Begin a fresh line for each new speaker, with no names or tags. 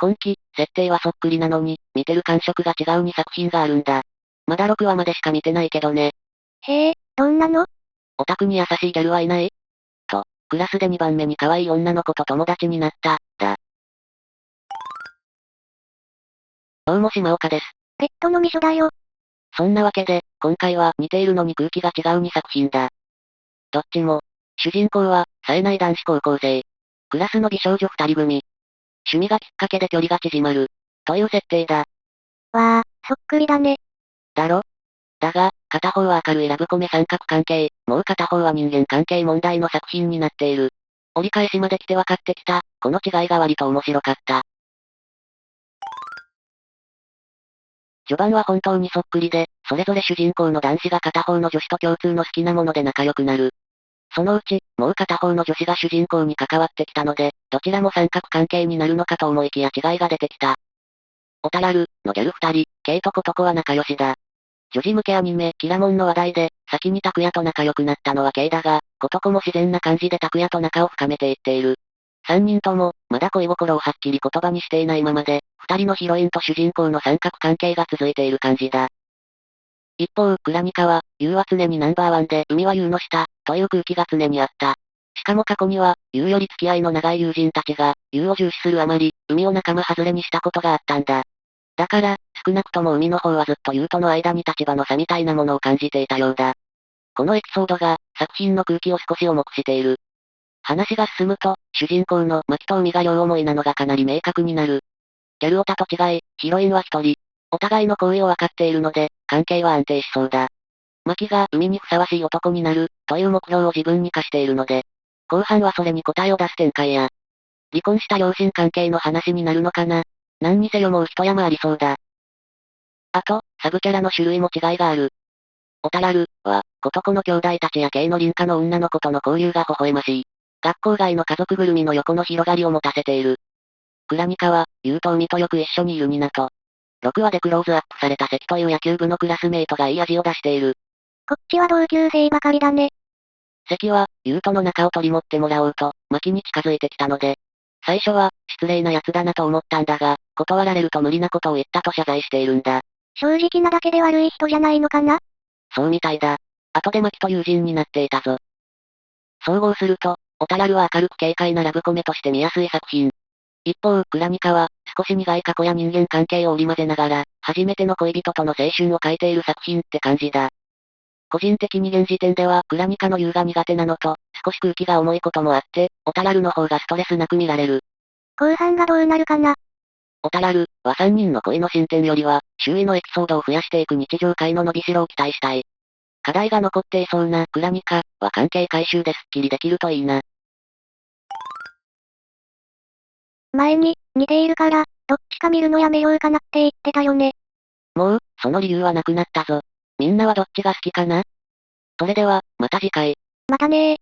今期、設定はそっくりなのに、見てる感触が違う2作品があるんだ。まだ6話までしか見てないけどね。
へえ、どんなの？
オタクに優しいギャルはいない？と、クラスで2番目に可愛い女の子と友達になった、だ。どうも島岡です。
ペットの味噌だよ。
そんなわけで、今回は似ているのに空気が違う2作品だ。どっちも、主人公は、冴えない男子高校生。クラスの美少女2人組。趣味がきっかけで距離が縮まる。という設定だ。
わあ、そっくりだね。
だろ？だが、片方は明るいラブコメ三角関係、もう片方は人間関係問題の作品になっている。折り返しまで来て分かってきた、この違いが割と面白かった。序盤は本当にそっくりで、それぞれ主人公の男子が片方の女子と共通の好きなもので仲良くなる。そのうち、もう片方の女子が主人公に関わってきたので、どちらも三角関係になるのかと思いきや違いが出てきた。オタラルのギャル二人、ケイとコトコは仲良しだ。女児向けアニメ、キラモンの話題で、先に拓也と仲良くなったのはケイだが、コトコも自然な感じで拓也と仲を深めていっている。三人とも、まだ恋心をはっきり言葉にしていないままで、二人のヒロインと主人公の三角関係が続いている感じだ。一方、クラニカは、ユウは常にナンバーワンで、海はユウの下、という空気が常にあった。しかも過去には、ユウより付き合いの長い友人たちが、ユウを重視するあまり、海を仲間外れにしたことがあったんだ。だから、少なくとも海の方はずっとユウとの間に立場の差みたいなものを感じていたようだ。このエピソードが、作品の空気を少し重くしている。話が進むと、主人公のマキと海が両思いなのがかなり明確になる。ギャルオタと違い、ヒロインは一人。お互いの行為を分かっているので、関係は安定しそうだ。マキが海にふさわしい男になる、という目標を自分に課しているので、後半はそれに答えを出す展開や、離婚した両親関係の話になるのかな。何にせよもう一山ありそうだ。あと、サブキャラの種類も違いがある。オタラルは、コトコの兄弟たちや系の隣家の女の子との交流が微笑ましい。学校外の家族ぐるみの横の広がりを持たせている。クラニカは、ユウと海とよく一緒にいるニナと、6話でクローズアップされた関という野球部のクラスメイトがいい味を出している。
こっちは同級生ばかりだね。
関は、ユウとの仲を取り持ってもらおうと、マキに近づいてきたので、最初は、失礼な奴だなと思ったんだが、断られると無理なことを言ったと謝罪しているんだ。
正直なだけで悪い人じゃないのかな？
そうみたいだ。後でマキと友人になっていたぞ。総合すると、オタラルは明るく軽快なラブコメとして見やすい作品。一方、クラニカは、少し苦い過去や人間関係を織り交ぜながら、初めての恋人との青春を描いている作品って感じだ。個人的に現時点では、クラニカの優が苦手なのと、少し空気が重いこともあって、オタラルの方がストレスなく見られる。
後半がどうなるかな？
オタラルは3人の恋の進展よりは、周囲のエピソードを増やしていく日常会の伸びしろを期待したい。課題が残っていそうなクラニカは関係回収ですっきりできるといいな。
前に、似ているから、どっちか見るのやめようかなって言ってたよね。
もう、その理由はなくなったぞ。みんなはどっちが好きかな？それでは、また次回。
またねー。